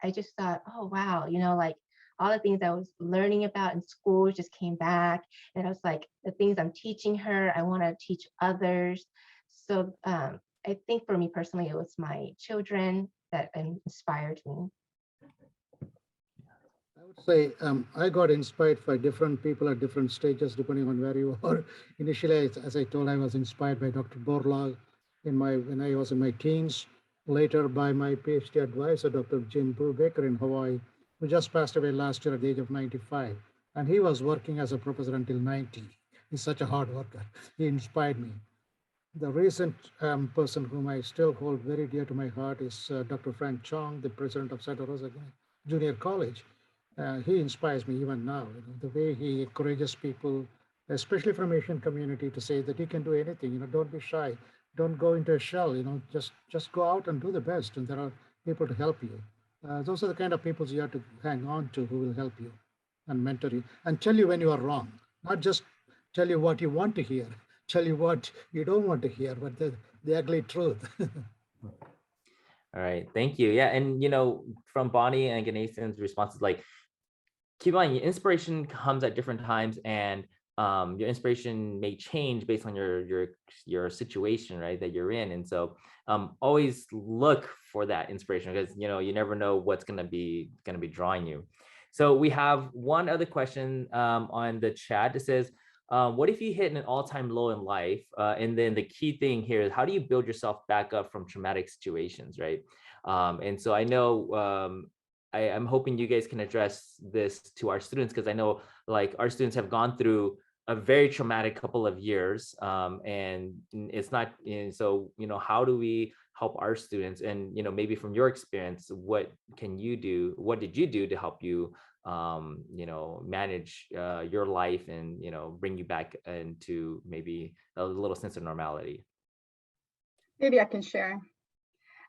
I just thought, oh, wow, like all the things I was learning about in school just came back. And I was like, the things I'm teaching her, I want to teach others. So I think for me personally, it was my children that inspired me. I would say I got inspired by different people at different stages, depending on where you are. Initially, as I told, I was inspired by Dr. Borlaug when I was in my teens. Later, by my PhD advisor, Dr. Jim Brubaker in Hawaii, who just passed away last year at the age of 95. And he was working as a professor until 90. He's such a hard worker. He inspired me. The recent person whom I still hold very dear to my heart is Dr. Frank Chong, the president of Santa Rosa Junior College. He inspires me even now. The way he encourages people especially from Asian community, to say that you can do anything. Don't be shy. Don't go into a shell. Just go out and do the best. And there are people to help you. Those are the kind of people you have to hang on to, who will help you and mentor you and tell you when you are wrong. Not just tell you what you want to hear, tell you what you don't want to hear, but the ugly truth. All right, thank you. Yeah, and from Bonnie and Ganesan's responses, like, keep in mind, your inspiration comes at different times, and your inspiration may change based on your situation, right, that you're in. And so always look for that inspiration, because you never know what's gonna be drawing you. So we have one other question on the chat that says, what if you hit an all-time low in life? And then the key thing here is, how do you build yourself back up from traumatic situations, right? And so I know I'm hoping you guys can address this to our students, because I know, like, our students have gone through a very traumatic couple of years, and it's not. So how do we help our students? And maybe from your experience, what can you do? What did you do to help you manage your life and bring you back into maybe a little sense of normality? Maybe I can share.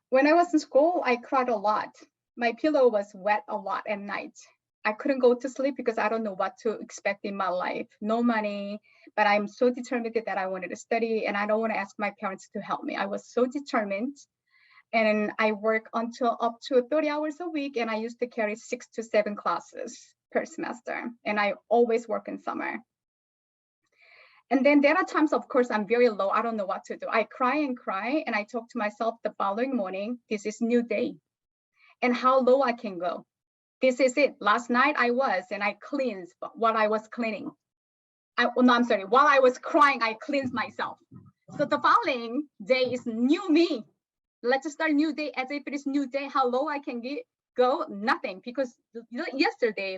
When I was in school, I cried a lot. My pillow was wet a lot at night. I couldn't go to sleep because I don't know what to expect in my life. No money, but I'm so determined that I wanted to study, and I don't want to ask my parents to help me. I was so determined. And I work until up to 30 hours a week, and I used to carry 6 to 7 classes per semester. And I always work in summer. And then there are times, of course, I'm very low. I don't know what to do. I cry, and I talk to myself the following morning, this is new day, and how low I can go. This is it. Last night and I cleansed what I was cleaning. While I was crying, I cleansed myself. So the following day is new me. Let's start new day as if it is new day. How low I can go? Nothing, because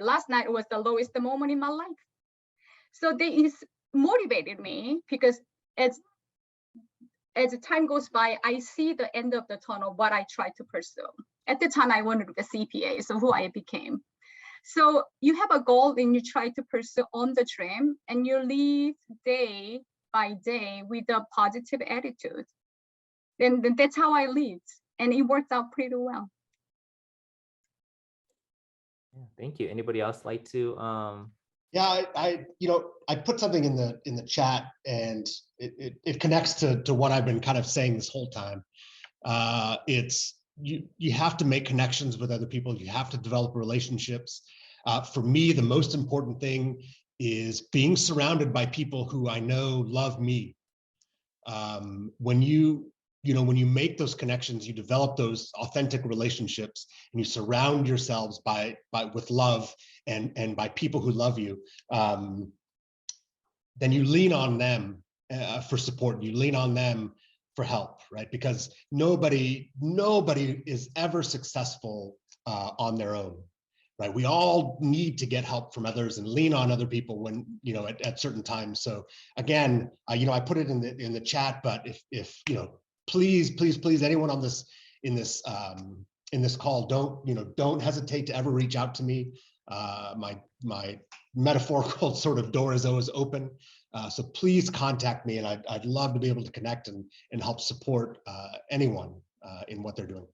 last night was the lowest moment in my life. So they motivated me, because as the time goes by, I see the end of the tunnel, what I tried to pursue. At the time, I wanted to be a CPA, so who I became. So you have a goal and you try to pursue on the dream, and you live day by day with a positive attitude. Then that's how I lived, and it worked out pretty well. Yeah, thank you. Anybody else like to? Yeah, I put something in the chat, and it connects to what I've been kind of saying this whole time. It's you have to make connections with other people. You have to develop relationships. For me, the most important thing is being surrounded by people who I know love me. When you make those connections, you develop those authentic relationships, and you surround yourselves with love and by people who love you, then you lean on them for support. You lean on them for help, right? Because nobody is ever successful on their own, right? We all need to get help from others and lean on other people when at certain times. So again, I put it in the chat, but if please, anyone on this in this call, don't hesitate to ever reach out to me. My metaphorical sort of door is always open. So please contact me, and I'd love to be able to connect and help support anyone in what they're doing.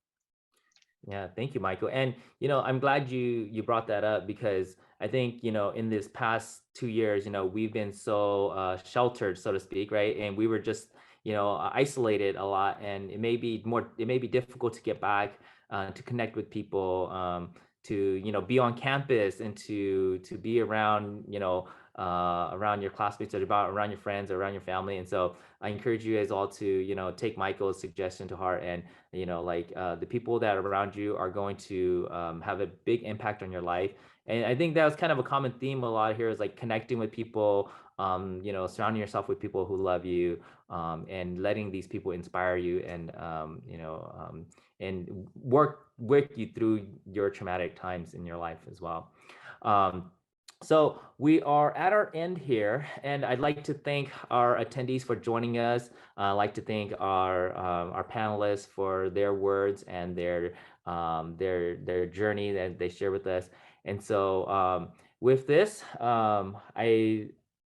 Yeah, thank you, Michael. And I'm glad you brought that up, because I think in this past 2 years, we've been so sheltered, so to speak, right? And we were just isolated a lot, and it may be difficult to get back to connect with people, to be on campus, and to be around around your classmates, or around your friends, or around your family. And so I encourage you guys all to take Michael's suggestion to heart, and the people that are around you are going to have a big impact on your life. And I think that was kind of a common theme a lot here, is like connecting with people, surrounding yourself with people who love you, and letting these people inspire you, and and work with you through your traumatic times in your life as well. So we are at our end here, and I'd like to thank our attendees for joining us. I'd like to thank our panelists for their words and their journey that they share with us. And so with this, I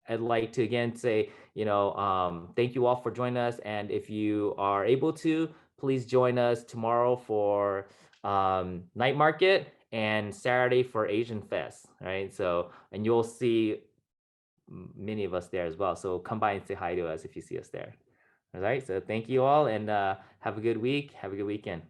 I'd like to again say, thank you all for joining us. And if you are able to, please join us tomorrow for night market and Saturday for Asian Fest, right? So, and you'll see many of us there as well. So come by and say hi to us if you see us there. All right. So thank you all, and have a good week. Have a good weekend.